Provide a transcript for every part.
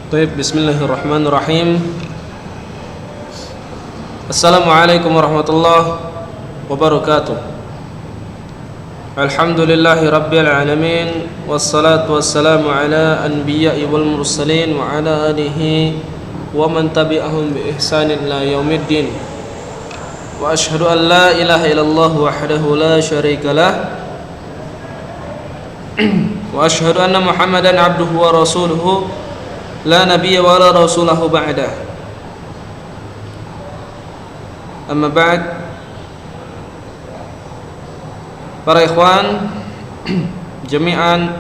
Baik, bismillahirrahmanirrahim. Assalamualaikum warahmatullahi wabarakatuh. Alhamdulillahi rabbil alamin, wassalatu wassalamu ala anbiya'i wal mursalin wa ala alihi wa man tabi'ahum bi ihsanin ila yaumiddin. Wa ashhadu an la ilaha illallah wahdahu la syarika lah wa ashhadu anna Muhammadan abduhu wa rasuluhu la nabiyya wa la rasulahu ba'dah. Amma ba'd. Para ikhwan jami'an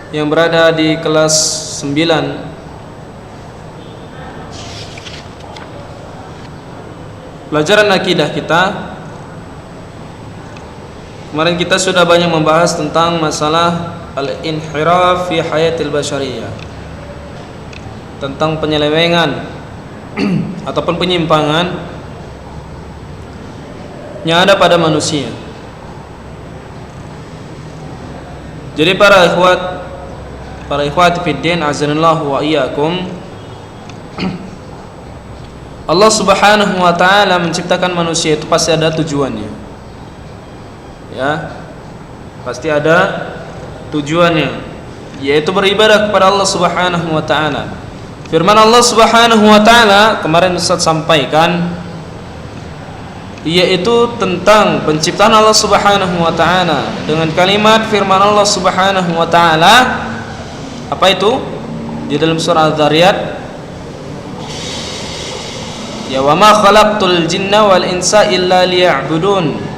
yang berada di kelas 9, pelajaran akidah kita. Kemarin kita sudah banyak membahas tentang masalah al-inhiraf fi hayatil basyariyah, tentang penyelewengan ataupun penyimpangan yang ada pada manusia. Jadi para ikhwat fiddin azanillahu wa iyyakum, Allah Subhanahu wa taala menciptakan manusia itu pasti ada tujuannya. Ya, pasti ada tujuannya, yaitu beribadah kepada Allah Subhanahu wa taala. Firman Allah Subhanahu wa taala kemarin Ustaz sampaikan, yaitu tentang penciptaan Allah Subhanahu wa taala dengan kalimat firman Allah Subhanahu wa taala. Apa itu? Di dalam surah Adz-Dzariyat, ya wa ma khalaqtul jinna wal insa illa liya'budun.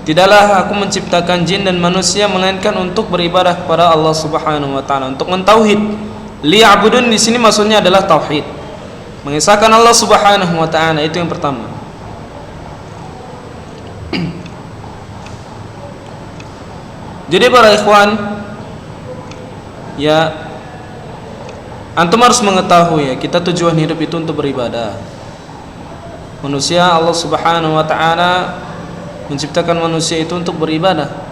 Tidaklah aku menciptakan jin dan manusia melainkan untuk beribadah kepada Allah Subhanahu wa taala, untuk mentauhid. Liya'budun di sini maksudnya adalah tauhid, mengesahkan Allah Subhanahu wa taala. Itu yang pertama. Jadi para ikhwan, ya, antum harus mengetahui ya, kita tujuan hidup itu untuk beribadah. Manusia, Allah Subhanahu wa taala menciptakan manusia itu untuk beribadah.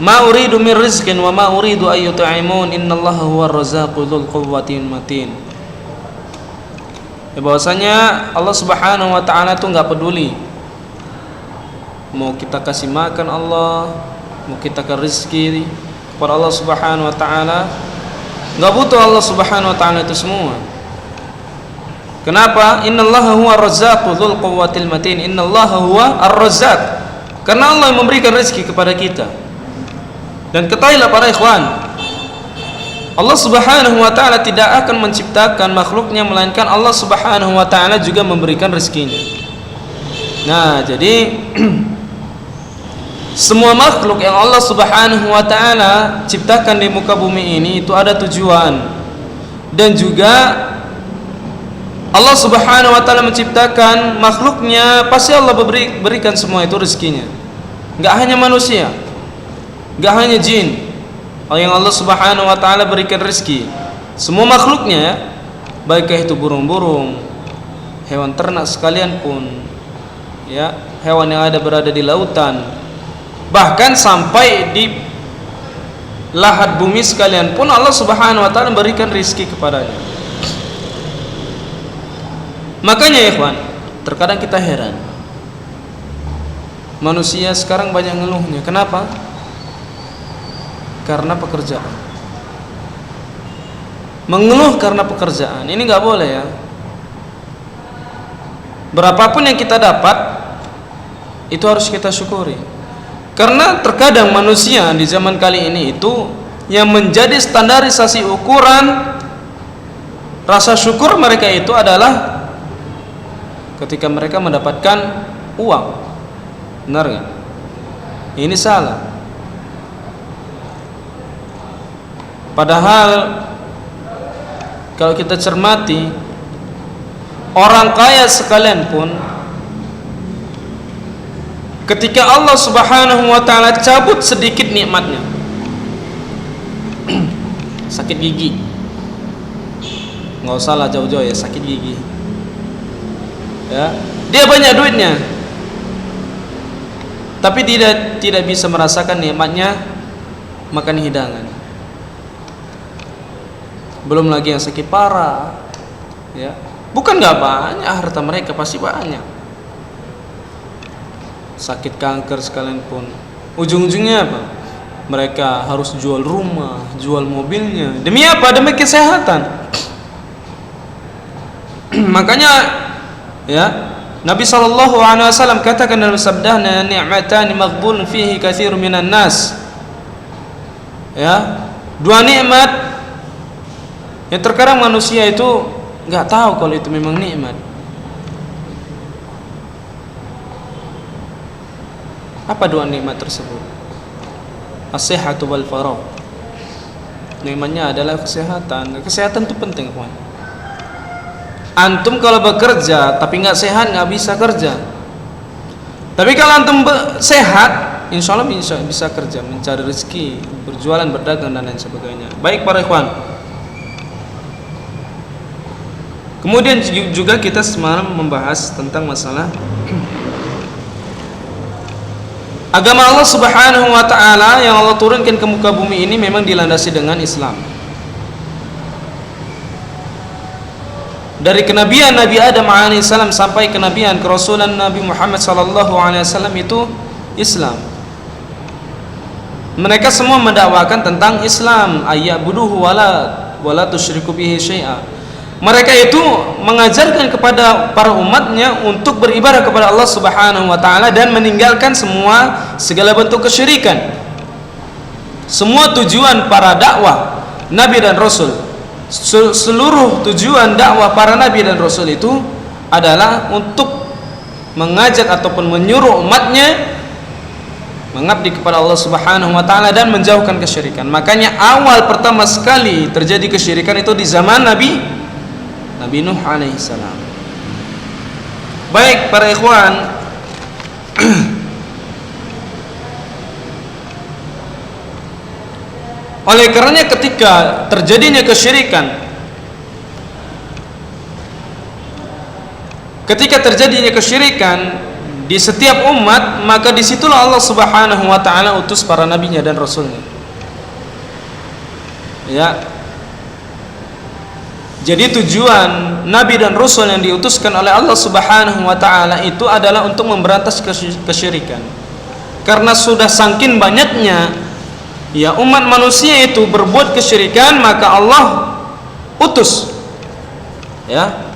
Ma uridu min rizqin wa ma uridu ay yut'imun, innallaha huwar razzaqu dzul quwwatil matin. Ya, bahwasanya Allah Subhanahu wa taala itu enggak peduli mau kita kasih makan Allah, mau kita kasih rezeki kepada Allah Subhanahu wa taala, enggak butuh Allah Subhanahu wa taala itu semua. Kenapa? Innallaha huwa ar-razzaqu dzul quwwatil matin. Innallaha huwa ar-razzaq. Karena Allah yang memberikan rezeki kepada kita. Dan ketahuilah para ikhwan, Allah Subhanahu wa taala tidak akan menciptakan makhluknya melainkan Allah Subhanahu wa taala juga memberikan rezekinya. Nah, jadi semua makhluk yang Allah Subhanahu wa taala ciptakan di muka bumi ini itu ada tujuan. Dan juga Allah Subhanahu wa taala menciptakan makhluknya, pasti Allah berikan semua itu rezekinya. Enggak hanya manusia, enggak hanya jin yang Allah Subhanahu wa taala berikan rezeki. Semua makhluknya ya, baik itu burung-burung, hewan ternak sekalian pun, ya, hewan yang berada di lautan, bahkan sampai di lahat bumi sekalian pun Allah Subhanahu wa taala berikan rezeki kepadanya. Makanya ya ikhwan, terkadang kita heran, manusia sekarang banyak ngeluhnya. Kenapa? Karena pekerjaan. Mengeluh karena pekerjaan ini nggak boleh ya. Berapapun yang kita dapat itu harus kita syukuri. Karena terkadang manusia di zaman kali ini itu yang menjadi standarisasi ukuran rasa syukur mereka itu adalah ketika mereka mendapatkan uang. Benar nggak? Ini salah. Padahal kalau kita cermati, orang kaya sekalian pun ketika Allah Subhanahu wa taala cabut sedikit nikmatnya, sakit gigi, nggak usah lah jauh-jauh ya, sakit gigi, ya, dia banyak duitnya, tapi tidak bisa merasakan nikmatnya makan hidangan. belum lagi yang sakit parah, ya. Bukan nggak banyak harta mereka, pasti banyak. Sakit kanker sekalian pun, ujung-ujungnya apa? Mereka harus jual rumah, jual mobilnya. Demi apa? Demi kesehatan. Makanya, ya, Nabi SAW katakan dalam sabdanya, ni'matani maghbun fihi katsirun minan nas. Ya, dua nikmat yang terkadang manusia itu nggak tahu kalau itu memang nikmat. Apa dua nikmat tersebut? As-sihhatu wal faragh. Nikmatnya adalah kesehatan. Kesehatan itu penting, kawan. Antum kalau bekerja tapi nggak sehat nggak bisa kerja. Tapi kalau antum sehat, insya Allah bisa kerja, mencari rezeki, berjualan, berdagang dan lain sebagainya. Baik para ikhwan. Kemudian juga kita semalam membahas tentang masalah agama Allah Subhanahu wa taala yang Allah turunkan ke muka bumi ini memang dilandasi dengan Islam. Dari kenabian Nabi Adam alaihissalam sampai kenabian kerasulan Nabi Muhammad sallallahu alaihi wasallam itu Islam. Mereka semua mendakwakan tentang Islam, ayyabuduhu wala tusyriku bihi syai'a. Mereka itu mengajarkan kepada para umatnya untuk beribadah kepada Allah Subhanahu wa taala dan meninggalkan segala bentuk kesyirikan. Semua tujuan para dakwah Nabi dan Rasul, seluruh tujuan dakwah para Nabi dan Rasul itu adalah untuk mengajak ataupun menyuruh umatnya mengabdi kepada Allah Subhanahu wa taala dan menjauhkan kesyirikan. Makanya awal pertama sekali terjadi kesyirikan itu di zaman Nabi Nuh alaihissalam. Baik para ikhwan, oleh karenanya ketika terjadinya kesyirikan, di setiap umat, maka disitulah Allah Subhanahu wa taala utus para nabinya dan rasulnya. Ya. Jadi tujuan nabi dan rasul yang diutuskan oleh Allah Subhanahu wa taala itu adalah untuk memberantas kesyirikan. Karena sudah saking banyaknya ya umat manusia itu berbuat kesyirikan, maka Allah utus ya